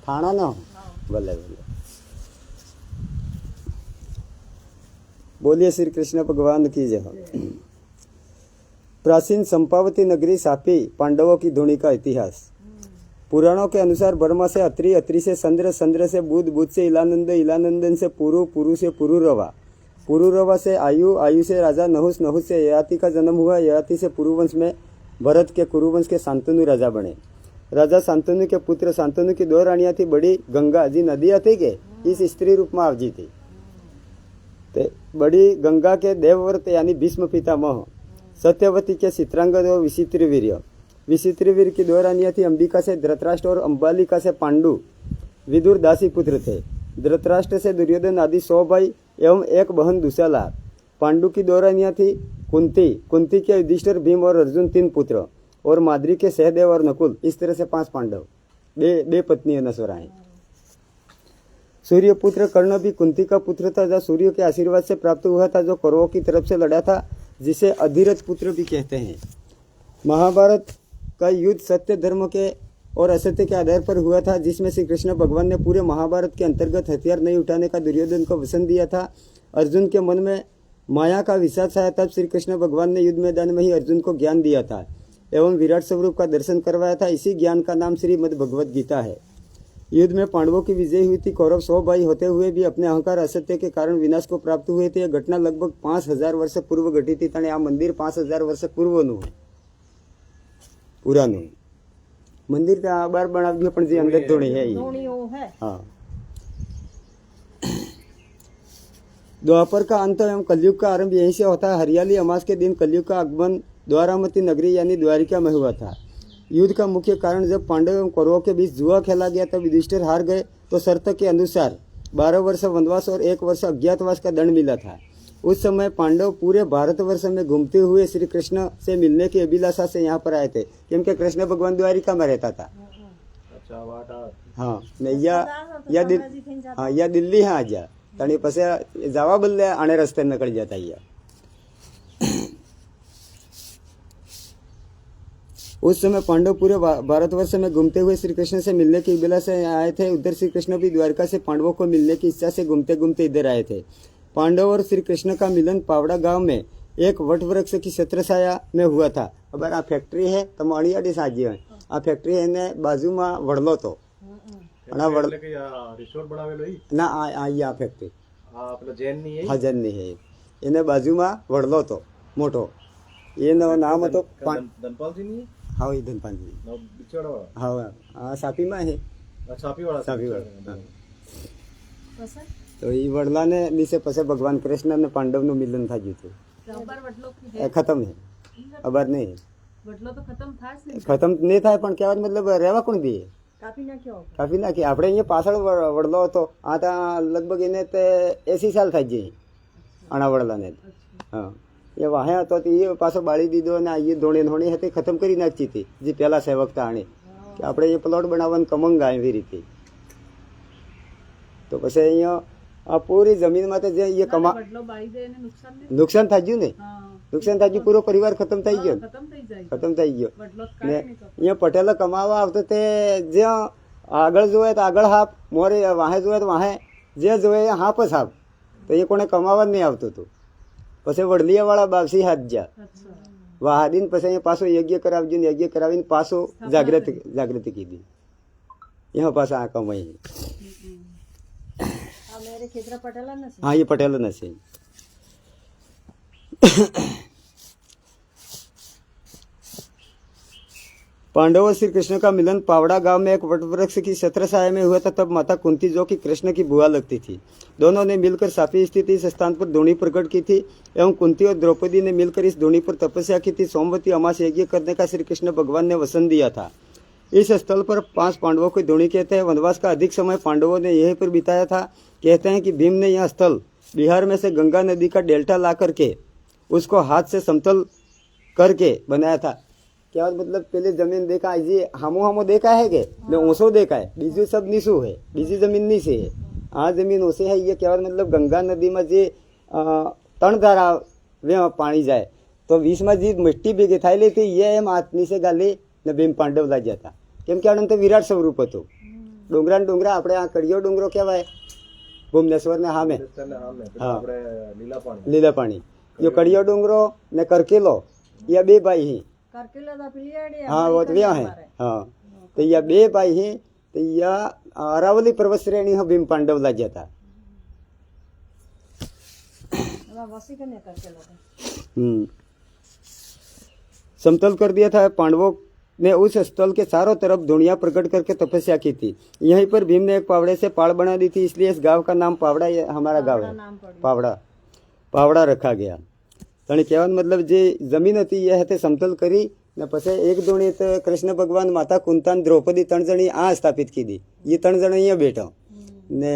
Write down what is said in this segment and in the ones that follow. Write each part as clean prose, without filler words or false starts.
थाना न भले भले। बोलिए श्री कृष्ण भगवान की जय। प्राचीन चंपावती नगरी सापी पांडवों की धूणी का इतिहास। पुराणों के अनुसार ब्रह्मा से अत्रि, अत्रि से चंद्र, चंद्र से बुध, बुध से इलानंद, इलानंदन से पुरु, पुरु से पुरुरवा, पुरुरवा से आयु, आयु से राजा नहुस, नहुस से ययाति का जन्म हुआ, ययाति से कुरुवंश में भरत के कुरुवंश के शांतनु राजा बने। राजा शांतनु के पुत्र शांतनु की 2 रानियां थी। बड़ी गंगा जी नदियां थी के इस स्त्री रूप में आवजी थी। ते बड़ी गंगा के देवव्रत यानी भीष्म पितामह, सत्यवती के चित्रांगद और विचित्रवीर्य। विचित्रवीर की 2 रानियां थी। अंबिका से धृतराष्ट्र और अंबालिका से पांडु। विदुर दासी पुत्र थे। धृतराष्ट्र से दुर्योधन आदि 100 भाई एवं एक बहन दुशाला। पांडु की 2 रानियां थी। कुंती, कुंती के युधिष्ठिर, भीम और अर्जुन 3 पुत्र, और माद्री के सहदेव और नकुल। इस तरह से 5 पांडव, बे पत्नी नसुराएं। सूर्यपुत्र कर्ण भी कुंती का पुत्र था, जो सूर्य के आशीर्वाद से प्राप्त हुआ था, जो कौरवों की तरफ से लड़ा था, जिसे अधिरथ पुत्र भी कहते हैं। महाभारत का युद्ध सत्य धर्म के और असत्य के आधार पर हुआ था, जिसमें श्री कृष्ण भगवान ने पूरे महाभारत के अंतर्गत हथियार नहीं उठाने का दुर्योधन को वचन दिया था। अर्जुन के मन में माया का विश्वास आया, तब श्री कृष्ण भगवान ने युद्ध मैदान में ही अर्जुन को ज्ञान दिया था एवं विराट स्वरूप का दर्शन करवाया था। इसी ज्ञान का नाम श्रीमद् भगवद गीता है। युद्ध में पांडवों की विजय हुई थी। कौरव 100 भाई होते हुए भी अपने अहंकार असत्य के कारण विनाश को प्राप्त हुए थे। यह घटना लगभग 5000 वर्ष पूर्व घटी थी। तने आ मंदिर 5000 वर्ष पूर्वનું है, पुराનું मंदिर तो आ बार बनाव दियो, पण जे अंदर धोणी है। हाँ, द्वापर का अंत एवं कलयुग का आरंभ यहीं से होता है। हरियाली अमास के दिन कलयुग का आगमन द्वारामती नगरी यानी द्वारिका में हुआ था। युद्ध का मुख्य कारण जब पांडव एवं कौरवों के बीच जुआ खेला गया तब युधिष्ठिर हार गए, तो शर्त के अनुसार 12 वर्ष वनवास और 1 वर्ष अज्ञातवास का दंड मिला था। उस समय पांडव पूरे भारतवर्ष में घूमते हुए श्री कृष्ण से मिलने की अभिलाषा से यहाँ पर आए थे, क्योंकि कृष्ण भगवान द्वारिका में रहता था। हाँ, या दिल्ली है आजा तणी पसे जावा बदले आने रस्ते निकल जाता है। उस समय पांडव पूरे भारतवर्ष में घूमते हुए श्री कृष्ण से मिलने की अभिलाषा से आए थे। उधर श्री कृष्ण भी द्वारका से पांडवों को मिलने की इच्छा से घूमते घूमते इधर आए थे। पांडव और श्री कृष्ण का मिलन पावड़ा गांव में एक वट वृक्ष की छत्रछाया में हुआ था। अब आ फैक्ट्री है तो अड़ियाडी साजी है। आ फैक्ट्री है बाजू में वड़लो तो ना आ फैक्ट्री हाँ जैन है एने बाजू में वड़लो तो मोटो एनो नाम तो हाँ वही धनपाल जी हाँ सापी में है सापी वाला तो ये वड़ला ने नीचे पसे भगवान कृष्ण ने पांडव नु मिलन था जी थे खत्म है अबार नहीं है खत्म नहीं था पण क्या मतलब रेवा कोण दी काफी ना कि આપણે અહીંયા પાછળ વડલો હતો આ તા લગભગ એને તે 80 સાલ થઈ ગઈ આણા વડલાને હા એ વાહે હતો તે એ પાછો બાળી દીધો અને આ ધોણી ધોણી હતી ખતમ કરી નાખી હતી જે પેલા સેવક તા આણે કે આપણે એ પ્લોટ બનાવવાનું કમંગ આવી રીતે તો પછી અહીંયા આ પૂરી જમીન માં તો જે એ કમા નુકસાન થઈ ગયું ને નુકસાન થઈ ગયું પૂરો પરિવાર ખતમ થઈ ગયો ને અહીંયા પટેલ કમાવા આવતો તે જે આગળ જોવે તો આગળ હાપ મોરે વાહે જોવે તો વાહે જે જોવે હાપ જ હાપ તો એ કોને કમાવા જ નહીં આવતું હતું પછી વડલિયા વાળા બાવસી હાથ જા વાહાદીન પછી અહીંયા પાછો યજ્ઞ કરાવજો ને યજ્ઞ કરાવીને પાછો જાગૃતિ કીધી यहाँ पास आ कमाई हाँ ये पटेल न से पांडव और श्री कृष्ण का मिलन पावड़ा गांव में एक वटवृक्ष की छत्रछाया में हुआ था। तब माता कुंती जो कि कृष्ण की बुआ लगती थी, दोनों ने मिलकर सापी स्थित इस स्थान पर धूणी प्रकट की थी एवं कुंती और द्रौपदी ने मिलकर इस धूणी पर तपस्या की थी। सोमवती अमास यज्ञ करने का श्री कृष्ण भगवान ने वचन दिया था। इस स्थल पर 5 पांडवों की धूणी कहते हैं। वनवास का अधिक समय पांडवों ने यहीं पर बिताया था। कहते हैं कि भीम ने यह स्थल बिहार में से गंगा नदी का डेल्टा ला करके उसको हाथ से समतल करके बनाया था। क्या मतलब पहले जमीन देखा जी हामो देखा है के ऊंसो देखा है, बीजू सब नीसू है, बीजी जमीन नीचे है, आ जमीन ऊंचे है। ये क्या मतलब गंगा नदी में जे 3 धारा वे पानी जाए तो 20 में जी मिट्टी भेगी थाई लेती ये एम हाथ नीचे गाली ने भीम पांडव ला जाता केम के आनंद विराट स्वरूप હતું ડુંગરા ને ડુંગરા આપણે આ કડિયો ડુંગરો કહેવાય ભુવનેશ્વર ને સામે હા લીલા પાણી यो कड़ियो डूंगरो ने करकिलो ये बे भाई ही हाँ वो तो है हाँ तो ये बे भाई ही तो यह अरावली पर्वत श्रेणी है भीम पांडव ला जाता समतल कर दिया था। पांडवों ने उस स्थल के चारों तरफ धुनिया प्रकट करके तपस्या की थी। यहीं पर भीम ने एक पावड़े से पाड़ बना दी थी, इसलिए इस गांव का नाम पावड़ा, ये हमारा गांव है पावड़ा, पावड़ा रखा गया। तणी कहेવાનો मतलब जे जमीन હતી એ હતે સમતલ કરી ને પછી એક દોણી તો કૃષ્ણ ભગવાન માતા કુંતાન દ્રૌપદી ત્રણ જણી આ સ્થાપિત કીધી। એ ત્રણ જણ અહીંયા બેઠા ને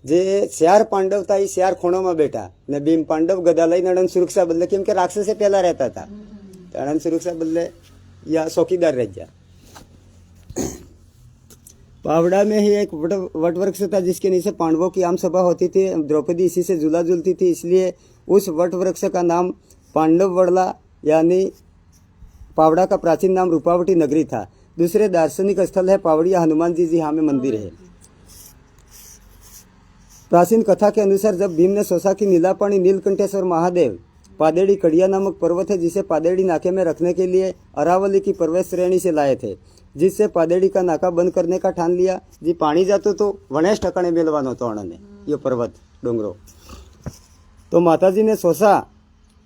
જે 4 પાંડવ હતા એ 4 ખૂણોમાં બેઠા ને ભીમ પાંડવ ગદા લઈને અણન સુરક્ષા બદલે કેમ કે રાક્ષસે પહેલા રહેતા હતા અણન સુરક્ષા બદલે या चौकीदार रह गया। पावड़ा में ही एक वट वृक्ष था जिसके नीचे पांडवों की आम सभा होती थी। द्रौपदी इसी से झूला झूलती थी, इसलिए उस वट वृक्ष का नाम पांडव वड़ला यानी पावड़ा का प्राचीन नाम रूपावटी नगरी था। दूसरे दार्शनिक स्थल है पावड़िया हनुमान जी हाँ में मंदिर है। प्राचीन कथा के अनुसार जब भीम ने सोचा कि नीलापानी नीलकंठेश्वर महादेव पादेड़ी कड़िया नामक पर्वत है जिसे पादेड़ी नाके में रखने के लिए अरावली की पर्वत श्रेणी से लाए थे, जिससे पादेड़ी का नाका बंद करने का ठान लिया। जी पानी जातो तो वनेश ठकाने मेलवानो तो अणने ये पर्वत डोंगरो। तो माताजी ने सोचा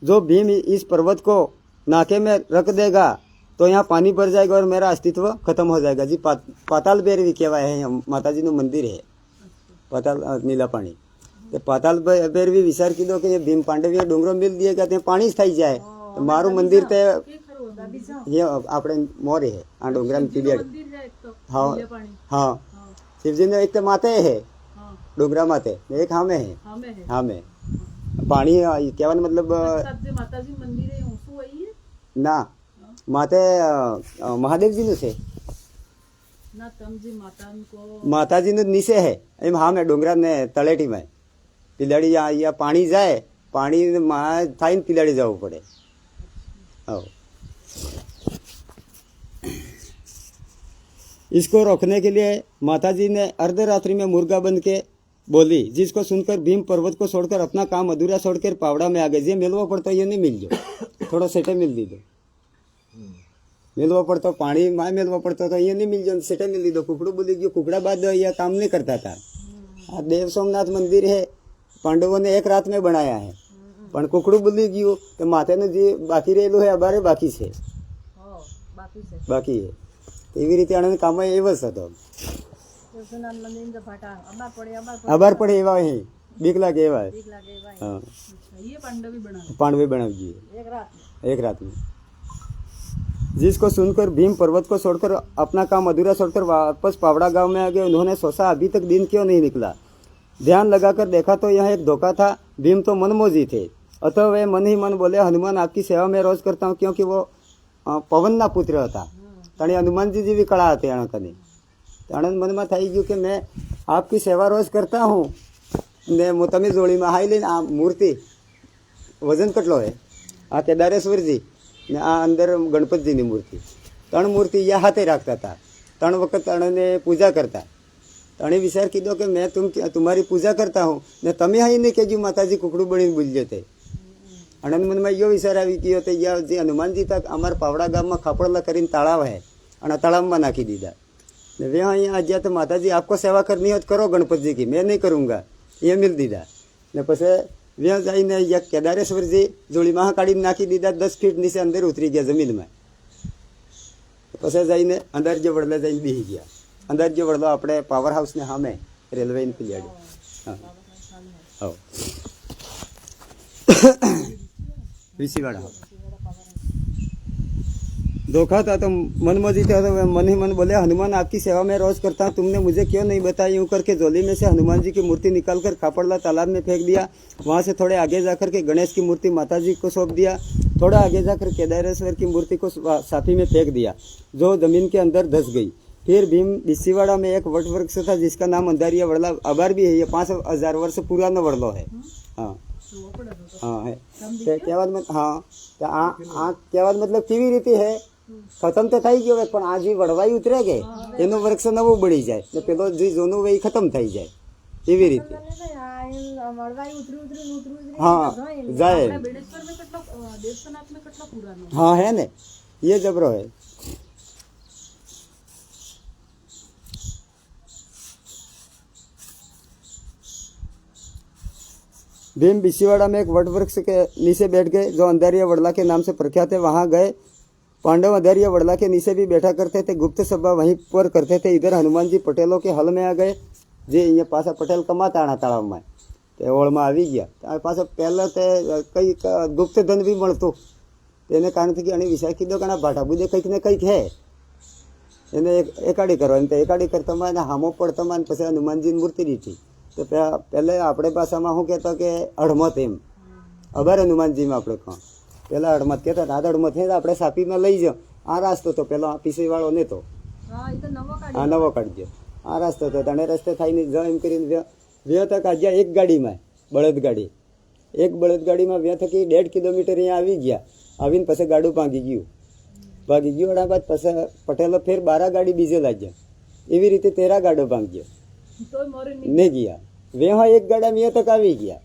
जो भीम इस पर्वत को नाके में रख देगा तो यहाँ पानी भर जाएगा और मेरा अस्तित्व खत्म हो जाएगा। जी पाताल बेरवी कहवाय है, माताजी नु मंदिर है पाताल नीला पानी। तो पाताल बेरवी विचार कीधो कि भीम पांडवीय डोंगरो मिल दिएगा तो पानी थी जाए तो मारू मंदिर ते ये अपने मोरे है आ डोंगरा में पीलियाड़। हाँ हाँ शिवजी ने एक तो माते है डोंगरा माते एक हाँ में है हाँ में पानी कहवान मतलब ना माते महादेव जी नु से माताजी नु नीचे है एम हाँ में डोंगरा ने तलेटी में पीलाड़ी या पानी जाए पानी थाई पीलाड़ी जाव पड़े। इसको रोकने के लिए माताजी ने अर्धरात्रि में मुर्गा बन के बोली, जिसको सुनकर भीम पर्वत को छोड़कर अपना काम अधूरा छोड़कर पावड़ा में आ गए। ये मिलवा पड़ता ये नहीं मिल जो थोड़ा सेटे मिल दी दो मिलवा पड़ता पानी माँ मिलवा पड़ता तो ये नहीं मिल जो सेटे मिल दी दो। कुकड़ू बोली गयो कुकड़ा बाद यह काम नहीं करता था। देव सोमनाथ मंदिर है पांडवों ने एक रात में बनाया है पण कुकड़ू बोली गयो तो माते ने जी बाकी रहेलू है अबारे बाकी से बाकी है एवी रीते आने काम एवज हतो अबार पड़े एवा है बीक लागे एवा है हां ये पांडवी बनावजी एक रात में। जिसको सुनकर भीम पर्वत को छोड़कर अपना काम अधूरा छोड़कर वापस पावड़ा गांव में आ गए। उन्होंने सोचा अभी तक दिन क्यों नहीं निकला। ध्यान लगाकर देखा तो यह एक धोखा था। भीम तो मनमोजी थे, अतः वे मन ही मन बोले हनुमान आपकी सेवा में रोज करता हूँ, क्योंकि वो पवन ना पुत्र था। तणी हनुमान जी भी कड़ा थे अणकने अणन मन में थी गयु कि मैं आपकी सेवा रोज करता हूँ ने तमे जोड़ी में हाई लेने आ मूर्ति वजन कटलो है आ केदारेश्वर जी ने आ अंदर गणपत जी की मूर्ति त्रण मूर्ति या हाथे रखता था। त्रण वक्त अणने पूजा करता तणे विचार कीधो कि मैं तुम्हारी पूजा करता हूँ ने तमे हाई नहीं कहजू माताजी कुकड़ू बनी बोलियो थे। अणन मन में यो विचार आई गयो तो या जे हनुमान जी तक अमर पावड़ा गाम में खापड़ला करीने तलाव है और तलाव में नाखी दीदा ने वे अँ आ गया तो माताजी आपको सेवा करनी हो तो करो गणपत जी की, मैं नहीं करूँगा ये मिल दीदा ने पछे वे जाइने या केदारेश्वर जी जोड़ी में काढ़ी नाखी दीदा 10 फीट नीचे अंदर उतरी गया जमीन में। पछे जाइने अंदर जो वड़ला जाइने बीही गया अंदर जो वड़लो अपने पावर हाउस ने हाँ में रेलवे इन पिलियाड़ी हाँ विसीवाड़ा धोखा था तो मनमोजी था तो मन ही मन बोले हनुमान आपकी सेवा में रोज करता हूँ, तुमने मुझे क्यों नहीं बताया। यूं करके झोली में से हनुमान जी की मूर्ति निकालकर खापड़ला तालाब में फेंक दिया। वहां से थोड़े आगे जाकर के गणेश की मूर्ति माताजी को सौंप दिया। थोड़ा आगे जाकर केदारेश्वर की मूर्ति को साफी में फेंक दिया जो जमीन के अंदर धस गई। फिर भीम बिस्सीवाड़ा में एक वट वृक्ष था जिसका नाम अंधारिया वड़ला अबार भी है, ये 5000 वर्ष पुराना वड़लो है। हाँ हाँ है कहवाद हाँ कहवाद मतलब केवी रीति है ખતમ તો થઈ ગયો પણ આ જે વડવાઈ ઉતરે કે એનો વૃક્ષ નવો બળી જાય ને પેલો જે જૂનું હોય એ ખતમ થઈ જાય એવી રીતે હા જાય हाँ है ने ये जबरो है। भीम बिसीवाड़ा में एक वट वृक्ष के नीचे बैठ गए जो अंधारिया वड़ला के नाम से प्रख्यात है। वहां गए पांडव अंधारिया वड़ला के नीचे भी बैठा करते थे। गुप्त सभा वहीं पर करते थे। इधर हनुमान जी पटेलों के हल में आ गए। जे ये पासा पटेल कमाता तालाब में ओळ में આવી ગયા પાછો પહેલા તે કઈ ગુપ્ત ધન બી મળતું એને કારણથી કે આની વિષય કીધો કે આ ભાટા બુદે કંઈક ને કંઈક હે એને એકાડી કરવાની તો એકાડી કરતામાં એને હામો પડતામાં પછી હનુમાનજીની મૂર્તિ દીધી તો પહેલે આપણે ભાષામાં શું કહેતા કે અડમત એમ અબર હનુમાનજીમાં આપણે કહો પહેલાં અડમત કહેતા આ અડમત હે આપણે સાપીમાં લઈ જાઓ આ રાસ્તો તો પેલો પીસીવાળો નહોતો હા નવો કાઢજો આ રાસ્તો તો તને રસ્તે થઈને જ એમ કરીને વ્ય તક આજે એક ગાડીમાં બળદગાડી એક બળદગાડીમાં વ્ય થકી 1.5 કિલોમીટર અહીંયા આવી ગયા આવીને પછી ગાડું ભાગી ગયું એના બાદ પછી પટેલો ફેર 12 ગાડી બીજે લાગ્યા એવી રીતે 13 ગાડો ભાંગ્યો નહીં ગયા વેહા એક ગાડા મેં તક આવી ગયા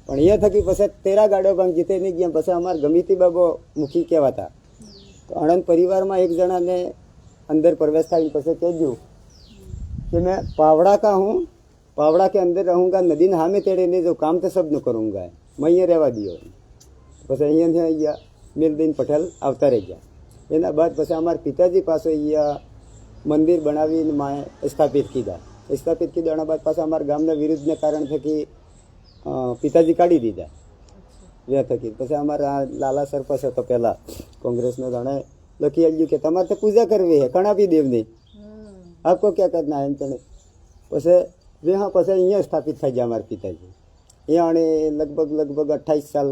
પણ એ થકી પછી 13 ગાડો ભાંગી તે નહીં ગયા પછી અમારા ગમીતી બાબો મુખી કહેવાતા તો આણંદ પરિવારમાં એક જણાને અંદર પ્રવેશ થાય પછી કહેજો कि मैं पावड़ा का हूँ पावड़ा के अंदर रहूँगा नदी नहा में तेरे ने जो काम तो सब न करूँगा मैं ये रहवा दियो बस अँ मिलदीन पटेल आवता रह गया एना बाद पीछे अमार पिताजी पास मंदिर बनावी माए स्थापित कीधा बाद पास अमार गामना विरुद्ध ने कारण थे कि पिताजी काढ़ी दीधा व्या थकी पीछे अमारा लाला सरपंच तो पहला कांग्रेस ने जाने लखी आल्यू के तमारे तो पूजा करवी है कणा भी देवनी आपको क्या करना है तने पसे वे हाँ पसे यहाँ स्थापित થઈ ગયા हमारे पिताजी यहाँ आने लगभग 28 साल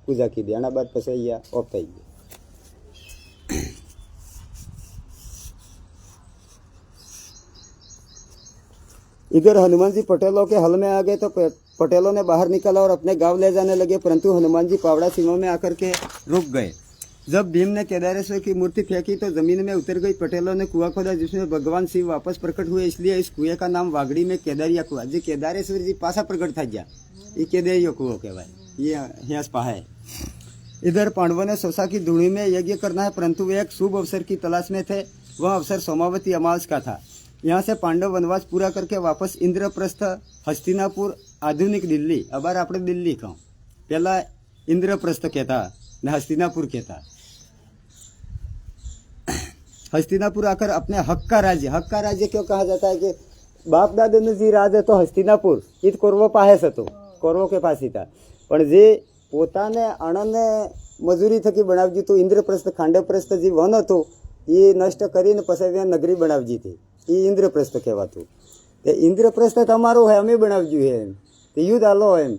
पूजा की दी आना बाद पसे यहाँ ऑफ થઈ गया। इधर हनुमान जी पटेलों के हल में आ गए तो पटेलों ने बाहर निकाला और अपने गांव ले जाने लगे परंतु हनुमान जी पावड़ा सीमा में आकर के रुक गए। जब भीम ने केदारेश्वर की मूर्ति फेंकी तो जमीन में उतर गई। पटेलों ने कुआं खोदा जिसमें भगवान शिव वापस प्रकट हुए इसलिए इस कुएं का नाम वागड़ी में केदारिया कुआ जी केदारेश्वर जी पासा प्रकट था गया ये केदारिया कुआ कहवाय ये यहाँ पा है। इधर पांडवों ने सोचा की धूणी में यज्ञ करना है परंतु वे एक शुभ अवसर की तलाश में थे। वह अवसर सोमावती अमावस का था। यहाँ से पांडव वनवास पूरा करके वापस इंद्रप्रस्थ हस्तिनापुर आधुनिक दिल्ली अबार आपने दिल्ली कहूँ पहला इंद्रप्रस्थ कहता न हस्तिनापुर कहता। हस्तिनापुर आकर अपने हक का राज्य क्यों कहा जाता है कि बाप दादा ने जी राज है तो हस्तिनापुर इत कौरवो पास હતો कौरवों के पास ही था पण जे પોતાને અણને મજૂરી થકી બનાવજી તો ઇન્દ્રપ્રસ્થ ખાંડપ્રસ્થ જે વન હતો એ નષ્ટ કરીને પછી નગરી બનાવજી હતી એ ઇન્દ્રપ્રસ્થ કહેવાતું તે ઇન્દ્રપ્રસ્થ તમારું હોય અમે બનાવજ્યું है તે યુદ્ધ આલો એમ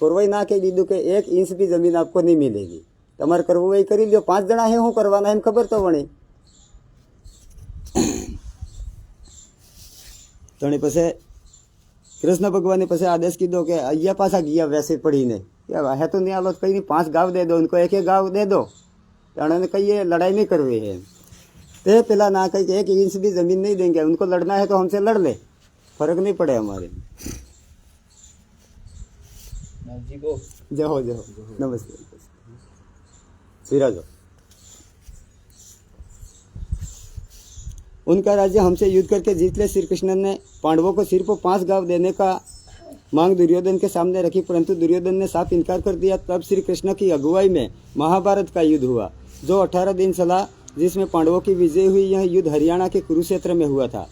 કોરવાઈ ના કહી દીધું કે 1 इंच भी जमीन आपको नहीं मिलेगी તમારે કરવું હોય કરી લ્યો 5 જણા હે હું કરવાના એમ ખબર તો વણી तणी पसे कृष्ण भगवान ने पसे आदेश कीधो कि अहिया पासा गया वैसे पड़ी ने है तो नहीं आलो कहीं नहीं 5 गांव दे दो उनको एक गांव दे दो उन्होंने कही लड़ाई नहीं करवी है ते पेला ना कही 1 इंच भी जमीन नहीं देंगे उनको लड़ना है तो हमसे लड़ ले फर्क नहीं पड़े हमारे। जय हो नमस्ते विराजो। उनका राज्य हमसे युद्ध करके जीत ले। श्री कृष्ण ने पांडवों को सिर्फ 5 गांव देने का मांग दुर्योधन के सामने रखी परंतु दुर्योधन ने साफ इनकार कर दिया। तब श्री कृष्ण की अगुवाई में महाभारत का युद्ध हुआ जो 18 दिन चला जिसमें पांडवों की विजय हुई। यह युद्ध हरियाणा के कुरुक्षेत्र में हुआ था।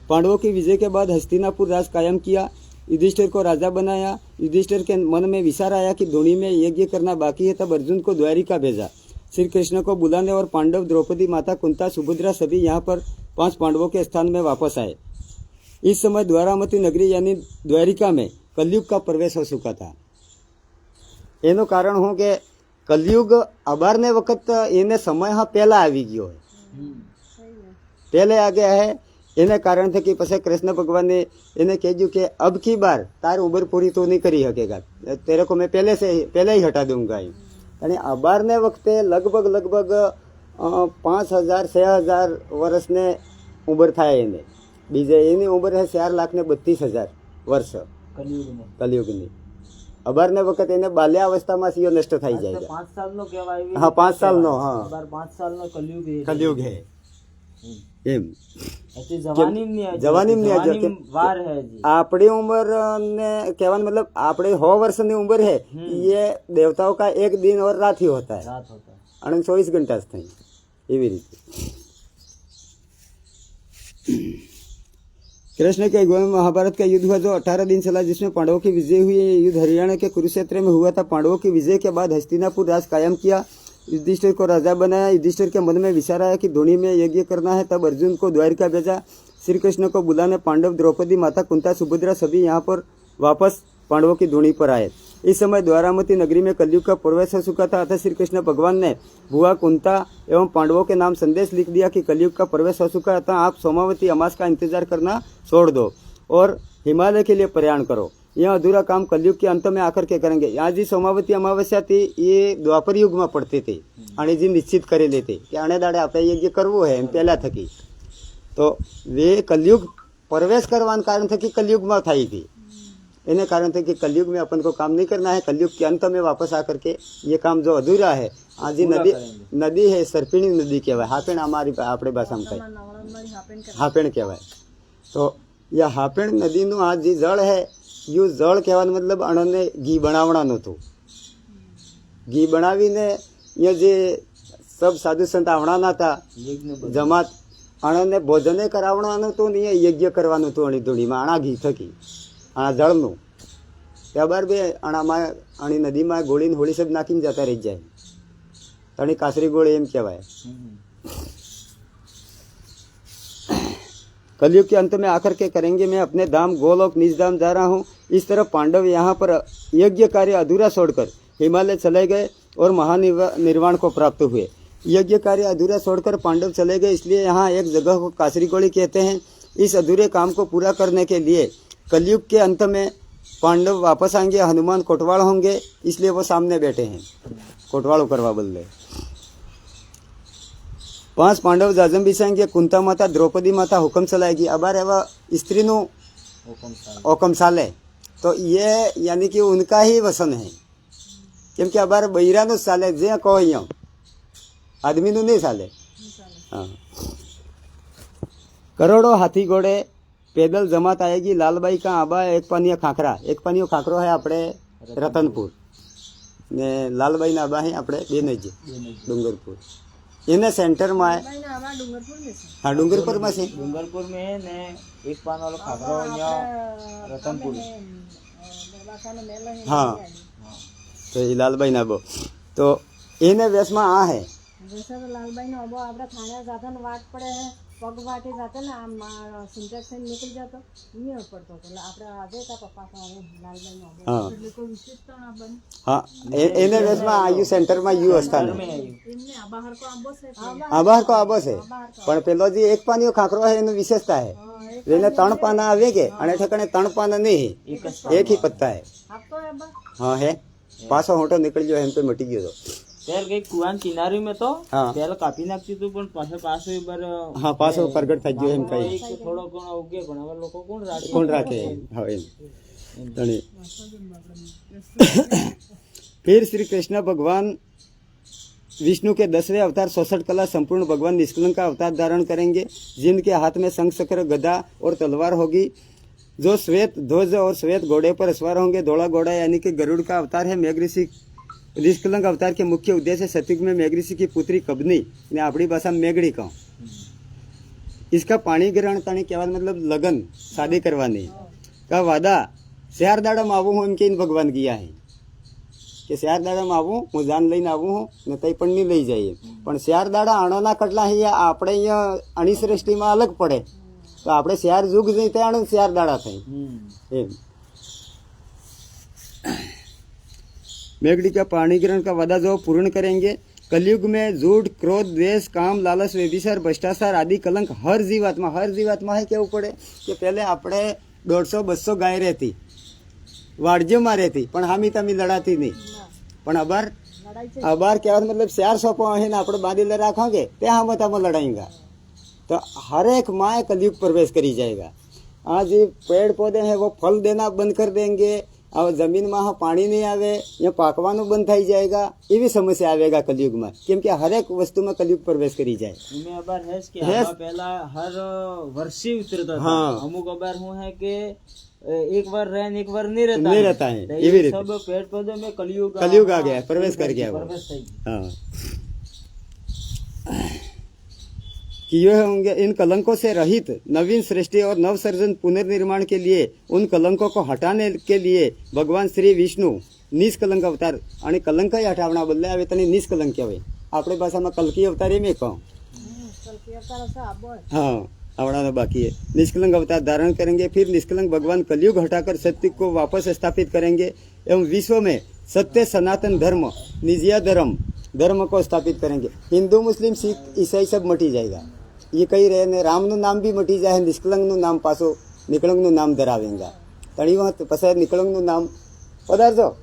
पांडवों की विजय के बाद हस्तिनापुर राज कायम किया। युधिष्ठिर को राजा बनाया। युधिष्ठिर के मन में विचार आया कि धूणी में यज्ञ करना बाकी है। तब अर्जुन को द्वारिका भेजा श्री कृष्ण को बुलाने और पांडव द्रौपदी माता कुंता सुभद्रा सभी यहाँ पर 5 पांडवों के स्थान में वापस आए। इस समय द्वारामती नगरी यानी द्वारिका में कलयुग का प्रवेश हो चुका था। एनो कारण हो कि कलयुग अबार ने वक्त एने समय हाँ पहला आवी गयो है पहले आ गया है। एने कारण थे कि पछे कृष्ण भगवान ने एने कह्यु कि अब की बार तार उबर पूरी तो नहीं करी सकेगा तेरे को मैं पहले ही हटा दूंगा। यानी अबार ने वक्ते लगभग 5000 6000 વર્ષને ઉંમર થાય એને. બીજે એની ઉંમર છે 4,32,000 વર્ષ કલિયુગની. અબારને વખત એને બાલ્યાવસ્થામાં સીઓ નષ્ટ થઈ જાય. 5 સાલનો કહેવાય. હા 5 સાલનો. હા 5 સાલનો કલિયુગ હે એમ. આપણી ઉંમર ने कहने मतलब આપણે 100 વર્ષની ઉંમર है ये देवताओं का एक दिन और रात ही होता है અને 24 घंटा જ થાય એવી રીતે. कृष्ण के अगुवाई में महाभारत का युद्ध हुआ जो 18 दिन चला, जिसमें पांडवों की विजय हुई. ये युद्ध हरियाणा के कुरुक्षेत्र में हुआ था. पांडवों की विजय के बाद हस्तिनापुर राज कायम किया, युधिष्ठिर को राजा बनाया. युधिष्ठिर के मन में विचार आया कि धोनी में यज्ञ करना है. तब अर्जुन को द्वारिका भेजा. श्री कृष्ण को बुलाने पांडव, द्रौपदी, माता कुंता, सुभद्रा सभी यहाँ पर वापस पांडवों की धोनी पर आए. इस समय द्वारामती नगरी में कलयुग का प्रवेश हो चुका था. अतः श्री कृष्ण भगवान ने बुआ कुंता एवं पांडवों के नाम संदेश लिख दिया कि कलयुग का प्रवेश हो चुका है. अतः आप सोमावती अमास का इंतजार करना छोड़ दो और हिमालय के लिए प्रयाण करो. यह अधूरा काम कलयुग के अंत में आकर के करेंगे. यहाँ जी सोमावती अमावस्या थी ये द्वापर युग में पड़ती थी અને જે નિશ્ચિત કરેલી હતી કે આને દાડે આપણે યજ્ઞ કરવું હોય એમ પહેલા થકી. તો વે કલયુગ प्रवेश करवाने कारण थे कि कलयुग में थाई थी. इन्हें कारण थे कि कलयुग में अपन को काम नहीं करना है. कलयुग के अंत में वापस आकर के ये काम जो अधूरा है. आज नदी है सर्पिणी नदी कहवाय. हापेण हमारी आपणे भाषा में कहे हापेण कहवाय. तो यह हापेण नदी नु आज जे जल है यू जल कहवानो मतलब अणने घी बनाववानुं हतुं. घी बनावीने ये जे सब साधु संत आववाना था जमात अणने भोजने कराववानुं हतुं ने यज्ञ करवानुं हतुं. अणी धूणीमां आणा घी थकी आ जळનું ત્યારબાદ બે આણામાં આણી નદીમાં ગોળીને હોળી सब નાખીને જતા રહી જાય. તણી કાસરી ગોળી એમ કહેવાય. कलयुग के अंत में आकर के करेंगे. मैं अपने धाम गोलोक निज धाम जा रहा हूँ. इस तरह पांडव यहाँ पर यज्ञ कार्य अधूरा छोड़कर हिमालय चले गए और महानिर्वाण को प्राप्त हुए. यज्ञ कार्य अधूरा छोड़कर पांडव चले गए, इसलिए यहाँ एक जगह को कासरी गोली कहते हैं. इस अधूरे काम को पूरा करने के लिए कलयुग के अंत में पांडव वापस आएंगे. हनुमान कोटवाल होंगे, इसलिए वो सामने बैठे हैं कोटवाल करवा बदले. 5 पांडव जाजम बिछाएंगे. कुंता माता, द्रौपदी माता हुक्म चलाएगी. अबार एवं स्त्री नु हुक्म चाले तो ये यानी कि उनका ही वसन है. केम के अबार बहिरा नु चाले जे कहो अँ आदमी नु नहीं चाले. हाँ. करोड़ों हाथी घोड़े पैदल जमात आएगी. लालबाई का आबा एक पानिया खाखरा. एक पानियो खाखरो है अपने रतनपुर ने लालबाई ना आबा है अपने बेनज डूंगरपुर. इन्हें सेंटर में है. हाँ डूंगरपुर में से डूंगरपुर में ने एक पान वाला खाखरो यहाँ रतनपुर. हाँ तो ये लालबाई ना आबो तो इन्हें वेश में आ है. जैसे तो लालबाई ने अबो आपड़ा थाने जाता ने वाट पड़े है पग वाटे जाते ने आम सिंटेक्स से निकल जातो नहीं पड़तो तो आपड़ा आजे का पप्पा का लालबाई ने अबो એટલે કોઈ વિશેષતા ના બની. हाँ इन्हें वेश में आयु सेंटर में यू स्थान है. એમને આબાહર કો આંબો છે. आबार को आबो છે પણ પેલો જે એક પાનીઓ ખાખરો है એની વિશેષતા है. એને 3 પાના આવે કે અને ઠેકાણે 3 પાના नहीं एक ही पत्ता है. આપતો આબા हाँ है. पाछो होटो निकल गयो एम पे मटी गयो. त्यार कई कुआन किनारे में तो हाँ. पहले कापी नाखती तू पण पाछो एक बार हाँ पाछो प्रगट થઈ ગયો એમ કઈ થોડો ઘણો ઉગે પણ હવે લોકો કોણ રાખે. हाँ એમ ધણી. फिर श्री कृष्ण भगवान विष्णु के 10वें अवतार 66 कला संपूर्ण भगवान निष्कलंक का अवतार धारण करेंगे, जिनके हाथ में शंख चक्र गदा और तलवार होगी, जो श्वेत ध्वज और श्वेत घोड़े पर सवार होंगे. धोला घोड़ा यानी कि गरुड़ का अवतार है. मेघऋषि निष्कलंक अवतार के मुख्य उद्देश्य सतयुग में मेघऋषि की पुत्री कबनी ने अपनी भाषा में मेघड़ी कहूँ. इसका पाणी ग्रहण ताणी कहवा मतलब लगन शादी करवानी का वादा 4 दाड़ा में आवू हूँ इनके इन भगवान किया है कि 4 दाड़ा में आवू हूँ जान लईने आवू हूँ ने तई पण नहीं लई जाइए. पण 4 दाड़ा अणोना कटला है आपणे अहींया अणी सृष्टि में अलग पड़े तो आपणे 4 युग नहीं थे अणु 4 दाड़ा थई एम. मेघड़ी का पाणी ग्रहण का वादा जो पूर्ण करेंगे. कलयुग में झूठ, क्रोध, द्वेष, काम, लालच, व्यभिचार, भ्रष्टाचार आदि कलंक हर जीवात्मा है केवू पड़े कि पहले आपणे 150-200 गाय रहती वाड़जे में रहती पण हामी तामी लड़ाती नहीं. पण अबार લડાઈ છે અબાર કહેવાનો મતલબ 400 અહીં ને આપણે બાંધીને રાખોगे ત્યાં મતામાં લડાएंगा तो हर एक माँ कलयुग प्रवेश करी जाएगा। आज ये पेड़ पौधे हैं वो फल देना बंद कर देंगे और जमीन में पानी नहीं आवे या पाकवानो बंद થઈ जाएगा એવી સમસ્યા આવેगा कलयुग में કેમ કે हर एक वस्तु में कलयुग प्रवेश करी जाए। इनमें अबार है कि है। पहला हर वर्षी उतरता था। हाँ। अमुक अबार हूँ है कि एक बार रह एक बार नहीं रहता नहीं है। रहता है, तो ये भी ये रहता सब पेड़ पौधों में कलयुग कलयुग आ गया है, प्रवेश कर गया वो। प्रवेश થઈ ગયો। हाँ कि ये होंगे इन कलंकों से रहित नवीन सृष्टि और नव सर्जन पुनर्निर्माण के लिए उन कलंकों को हटाने के लिए भगवान श्री विष्णु निष्कलंक अवतार आणि कलंक हटावना बदले आवे तने निष्कलंक कहेवाय। आपणी भाषाમાં कलकी अवतार एम कहूं। કલકી અવતાર હશે આબો हाँ आवड़ाना बाकी है। निष्कलंक अवतार धारण करेंगे फिर निष्कलंक भगवान कलयुग हटाकर सत्य को वापस स्थापित करेंगे एवं विश्व में सत्य सनातन धर्म निजिया धर्म को स्थापित करेंगे। हिंदू मुस्लिम सिख ईसाई सब मटी जाएगा। ये कही रहे ने राम नु नाम भी मटी जाए निष्कलंक नु नाम पासो निकलंक नु नाम धरावेगा तणी वहां पसे निकलंक नु नाम पधारजो।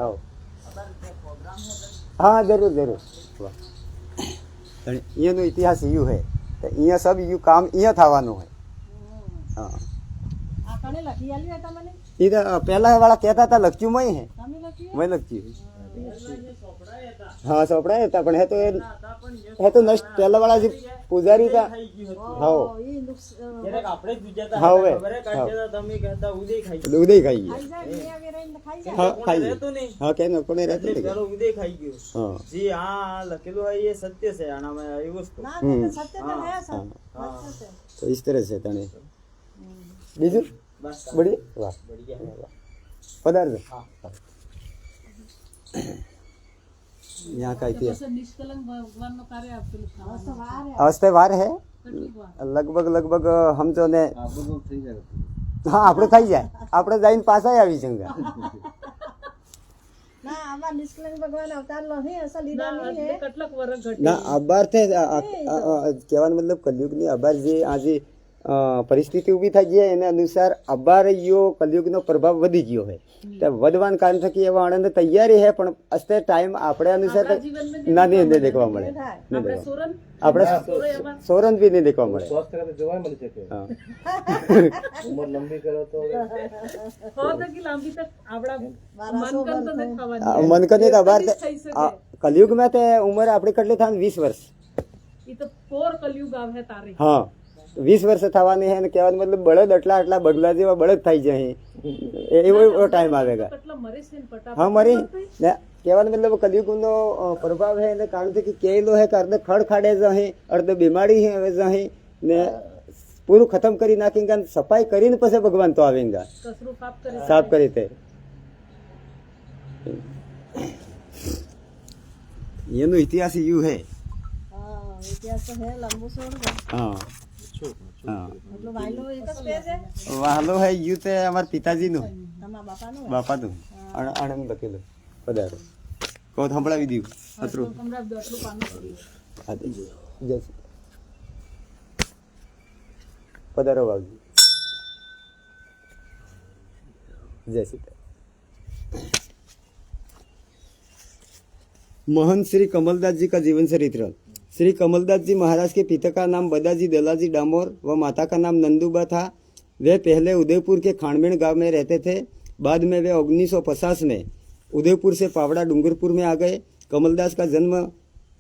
आओ हाँ जरूर जरूर ये नो इतिहास यू है तो ये सब यू काम ये थावानो है। हाँ આ કણે લખી આલ્યું है તમને इधर पहला वाला कहता था लक्ष्यू मैं है તમે લખ્યું मैं लक्ष्यू हाँ सोपड़ा था पण है तो नष्ट पहला वाला जी पुजारी था। हाँ એ નુકસ ક્યારેક આપણે જ ગુજરાતા હા, હતા, હવે. ખબર હે? કાઢી દેતા તમે કહેતા ઉદય ખાઈ ગયો। उदय खाई ખાઈ જાય મેં વેરાઈને ખાઈ જાય हाँ કોણ खाई રહેતું નહીં। हाँ कहना कोने रहते એટલે थे પેલો ઉદય ખાઈ ગયો। हाँ જે આ લખેલું હોય એ સત્ય છે આનામાં એ વસ્તુ। ના તો સત્ય તો હે સર हाँ। સત્ય છે तो इस तरह से तने बीजू બસ बड़ी वाह बढ़िया। पदार्थ हाँ। यहाँ का इतिहास નિષ્કલંક ભગવાનનો કાર્ય આપેલું સવાર હે अवस्था वार है કેટલી વાર लगभग हम जो ने हाँ આપણે થઈ જાય આપણે જઈને પાછા આવી જંગા ના આમાં નિષ્કલંક ભગવાન અવતાર નથી અસલ લીધા નહીં હે કેટલાક વર્ષ ઘટી ના અબાર थे કહેવાનો મતલબ કલયુગની અબાર જે આજે પરિસ્થિતિ ઊભી થઈ ગઈ એના અનુસાર અબાર યો કલયુગનો પ્રભાવ વધી ગયો है તો વધવાન કારણ થકી એવા આનંદ તૈયારી है પણ અસ્તે ટાઈમ આપણે અનુસાર ના નહીં દેખવા મળે નહીં દેખવા સુરન આપણે સોરન भी नहीं देखવા મળે हाँ ઉંમર લંબી કરો તો હો તો કે લાંબી તક આપડા મનકન તો દેખાવાની मन का नहीं अबार कलयुग में ते उम्र આપણી કેટલી થાય 20 વર્ષ ઈ તો પોર કલયુગ આવે તારે હા 20 વર્ષ થવાની है ને કહેવાનો મતલબ બળદ આટલા બગલા જેવા બળદ થઈ જાય એવો ટાઈમ આવેगा કેટલા મરે છે ને ફટાફટ हाँ मरी ने કહેવાનો મતલબ કલયુગનો પ્રભાવ है ને કારણ કે કેલો है કારણ ખડ ખાડે જહે અર્ધ બીમારી है હવે જહે ને પૂરું ખતમ કરી નાખેંગા સફાઈ કરીને પછી ભગવાન તો આવેંગા કસરું સાફ કરે साफ કરી તે એનો ઇતિહાસ યુ है હા ઇતિહાસ તો હે લાંબુ સોડ हाँ हाँ એટલો વાયલો એક જ પેજ હે વાહલો है યુ તે અમાર પિતાજીનું તમારા બાપાનું બાપાનું આણંદ લખેલું પધારો કહો સંભળાવી દીધું અતરું તમને દોટલું પાનું કર્યું હા તો જય શ્રી પધારો બાબજી जय सीता। महंत श्री कमलदास जी का जीवन चरित्र। श्री कमलदास जी महाराज के पिता का नाम बदाजी दलाजी डामोर व माता का नाम नंदुबा था। वे पहले उदयपुर के खानमेण गांव में रहते थे। बाद में वे 1950 में उदयपुर से पावड़ा डूंगरपुर में आ गए। कमलदास का जन्म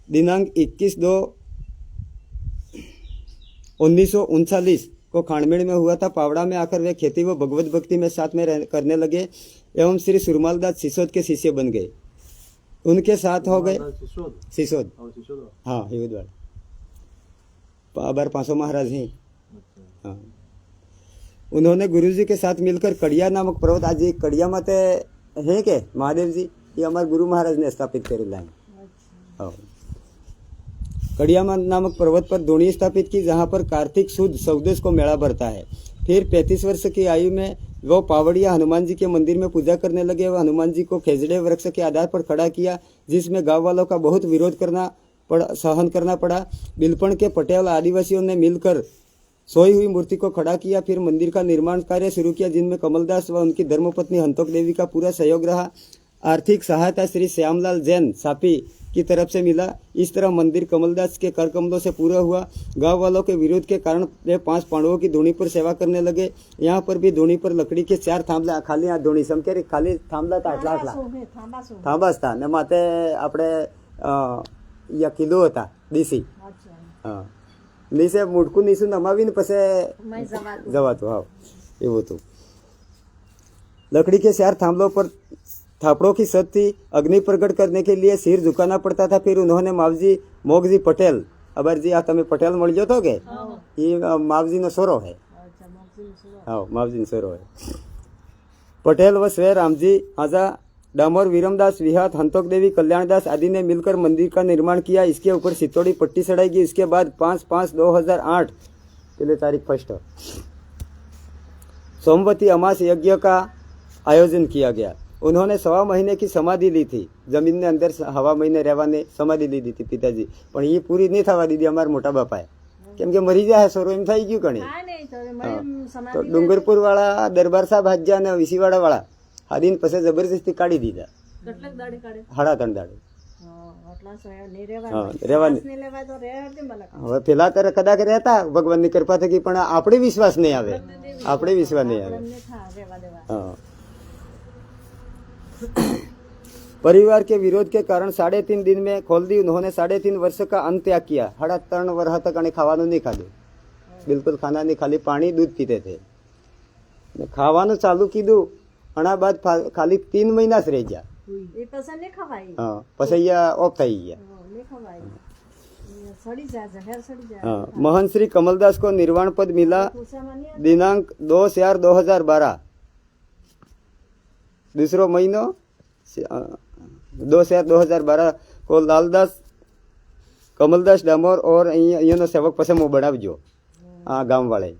दिनांक 21/2/1939 को खानमेण में हुआ था। पावड़ा में आकर वे खेती व भगवत भक्ति में साथ में करने लगे एवं श्री सुरमालदास सिसोद के शिष्य बन गए। उनके साथ हो गए सिसोद हाँ युद्धवाड़ बार 500 महाराज हैं। हाँ उन्होंने गुरुजी के साथ मिलकर कड़िया नामक पर्वत आज कड़िया माते हैं के महादेव जी ये हमारे गुरु महाराज ने स्थापित करेला है। हाँ कड़िया नामक पर्वत पर धोनी स्थापित की जहां पर कार्तिक सुद चौदस को मेला भरता है। फिर 35 वर्ष की आयु में वो पावड़िया हनुमान जी के मंदिर में पूजा करने लगे। वह हनुमान जी को खेजड़े वृक्ष के आधार पर खड़ा किया जिसमें गांव वालों का बहुत विरोध सहन करना पड़ा। बिलपण के पटेल आदिवासियों ने मिलकर सोई हुई मूर्ति को खड़ा किया। फिर मंदिर का निर्माण कार्य शुरू किया जिनमें कमलदास व उनकी धर्मपत्नी हंतोक देवी का पूरा सहयोग रहा। आर्थिक सहायता श्री श्यामलाल जैन सापी की तरफ से मिला। इस तरह मंदिर कमलदास के कर कमलों से पूरा हुआ। गांव वालों के विरोध के कारण वे 5 पांडवों की धूनी पर सेवा करने लगे। यहाँ पर भी धूनी पर लकड़ी के 4 थांबला, खाली आ धूनी समके खाली थांबला था आटला आटला थांबास था ने माते આપણે या કિલો હતા દીસી હા નીચે મુડકું નીચું નમાવીને પછી જવાતું હા એવું હતું। लकड़ी के 4 थांबलों पर थापड़ों की छत थी। अग्नि प्रकट करने के लिए सिर झुकाना पड़ता था। फिर उन्होंने मावजी मोगजी पटेल अबर जी आ तमे पटेल मળી ગયો તો કે ये मावजी નો सोरो है। हाँ मावजी નો सोरो है। पटेल व स्वयं रामजी आजा डामोर वीरमदास विहात हंतोक देवी कल्याणदास आदि ने मिलकर मंदिर का निर्माण किया। इसके ऊपर सितोड़ी पट्टी चढ़ाई। इसके बाद 5/5/2008 के लिए तारीख 1 सोमवती अमास यज्ञ का आयोजन किया गया। उन्होंने 1.25 महीने की समाधि ली थी। जमीन ने अंदर 1.5 महीने रहवाने समाधि ली दी थी पिताजी, पर ये पूरी नहीं थवा दीदी अमार मोटा बापाए, केम के मरी जाए सोरो एम થઈ ગયું કણી। તો ડુંગરપુર વાળા દરબાર સાહેબ હાજ્યા ને વિસીવાડા વાળા હાદીન પછી જબરજસ્તી કાઢી દીધા। કેટલાક દાડે કાઢે? 3.5 દાડે। આટલા સયો નહીં રહેવા રહેવાની નહીં લેવાય તો રહે હરદે મલક। હવે પેલા ત્યારે કદાચ રહેતા ભગવાનની કૃપા થકી, પણ આપણે વિશ્વાસ નહીં આવે, આપણે વિશ્વાસ નહીં આવે। રહેવા દેવા। हाँ। परिवार के विरोध के कारण 3.5 दिन में खोल दी। उन्होंने 3.5 वर्ष का अन्न त्याग किया। 3.5 वर्ष तक खावानु नहीं खाधु, बिल्कुल खाना नहीं, खाली पानी दूध पीते थे। खावानु चालू कीधु अना बाद खाली 3 महीना से रह गया। એ પસંદ નહીં ખવાય। हाँ पसैया ऑफ થઈ ગયા। નહીં ખવાય, સડી જાય, જહેર સડી જાય। हाँ। महंत श्री कमलदास को निर्वाण पद मिला दिनांक 2/4/2012, दूसरो महीनो 2/4/2012 को लालदास कमलदास डामोर और अहींनो सेवक पसे मो बनावजो आ गाम वाले।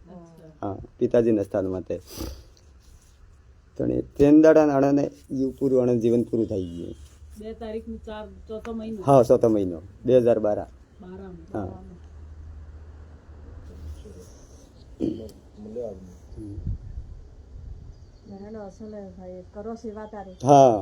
हाँ पिताजी ने स्थान माते तेंदाड़ा नाड़ा यू पूરું जीवन पूરું થઈ ગયું। 2 તારીખ નું 4 મહિનો। हाँ 4 મહિનો 2012। हाँ અસલ ભાઈ કરો સેવા તારે। हाँ